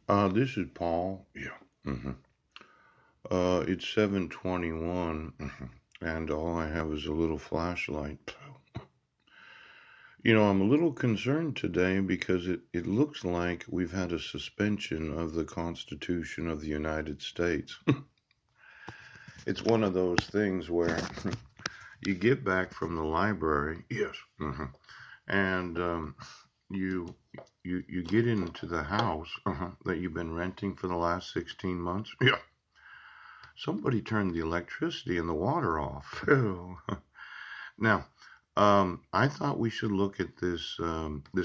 This is Paul. Yeah. hmm it's 7:21, and all I have is a little flashlight. I'm a little concerned today because it looks like we've had a suspension of the Constitution of the United States. It's one of those things where you get back from the library, yes, and you you get into the house that you've been renting for the last 16 months. Yeah. Somebody turned the electricity and the water off. Now, I thought we should look at this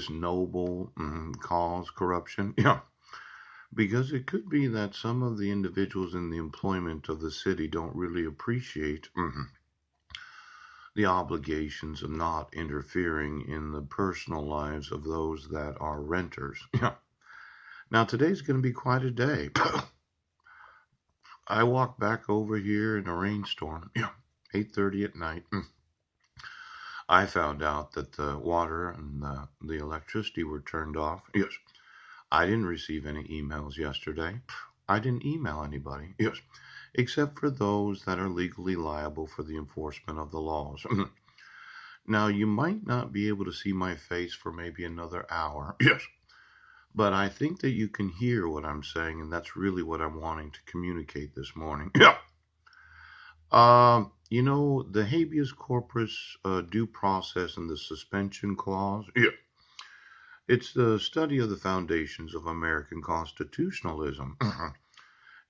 noble cause, corruption. Yeah, because it could be that some of the individuals in the employment of the city don't really appreciate the obligations of not interfering in the personal lives of those that are renters. Yeah. Now, today's going to be quite a day. I walked back over here in a rainstorm. Yeah, 8:30 at night. I found out that the water and the electricity were turned off. Yes. I didn't receive any emails yesterday. I didn't email anybody. Yes. Except for those that are legally liable for the enforcement of the laws. Now, you might not be able to see my face for maybe another hour. Yes. But I think that you can hear what I'm saying, and that's really what I'm wanting to communicate this morning. Yeah. The habeas corpus due process and the suspension clause. Yeah. It's the study of the foundations of American constitutionalism.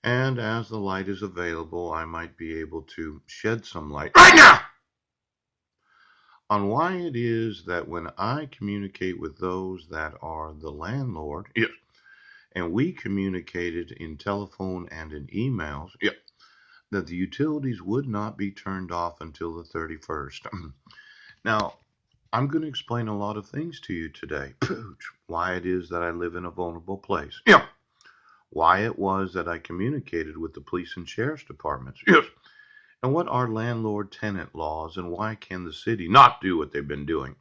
And as the light is available, I might be able to shed some light right now on why it is that when I communicate with those that are the landlord, yes, and we communicated in telephone and in emails, yeah, that the utilities would not be turned off until the 31st. Now, I'm going to explain a lot of things to you today. Why it is that I live in a vulnerable place. Yeah. Why it was that I communicated with the police and sheriff's departments. Yes. And what are landlord tenant laws and why can the city not do what they've been doing?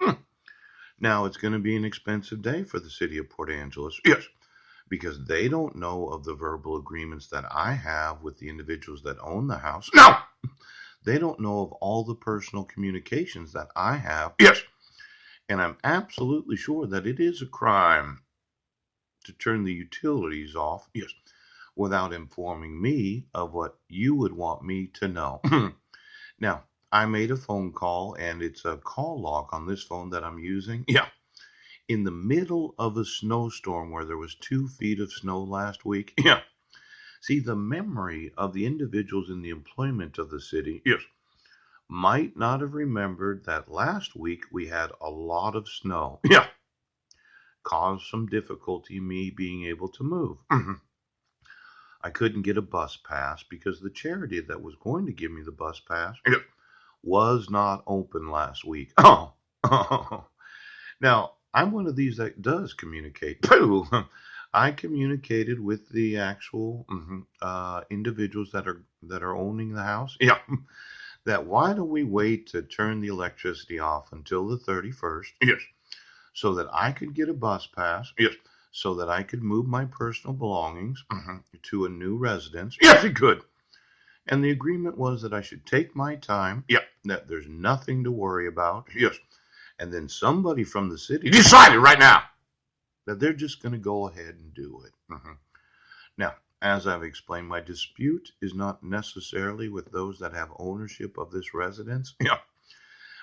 Now, it's going to be an expensive day for the city of Port Angeles. Yes. Because they don't know of the verbal agreements that I have with the individuals that own the house. No! They don't know of all the personal communications that I have. Yes. And I'm absolutely sure that it is a crime to turn the utilities off, yes, without informing me of what you would want me to know. Now, I made a phone call and it's a call log on this phone that I'm using. Yeah. In the middle of a snowstorm where there was 2 feet of snow last week. Yeah. See, the memory of the individuals in the employment of the city, yes, might not have remembered that last week we had a lot of snow. Yeah. Caused some difficulty me being able to move. I couldn't get a bus pass because the charity that was going to give me the bus pass was not open last week. Oh. Now, I'm one of these that does communicate. I communicated with the actual individuals that are owning the house. Yeah. That why don't we wait to turn the electricity off until the 31st? Yes. So that I could get a bus pass. Yes. So that I could move my personal belongings to a new residence. Yes, he could. And the agreement was that I should take my time. Yep. That there's nothing to worry about. Yes. And then somebody from the city decided right now that they're just going to go ahead and do it. Now, as I've explained, my dispute is not necessarily with those that have ownership of this residence. Yeah.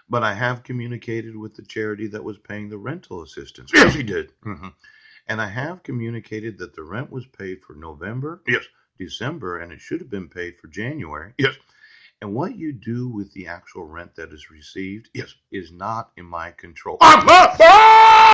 But I have communicated with the charity that was paying the rental assistance. Yes, he did. And I have communicated that the rent was paid for November, yes, December, and it should have been paid for January, yes. And what you do with the actual rent that is received, yes, is not in my control.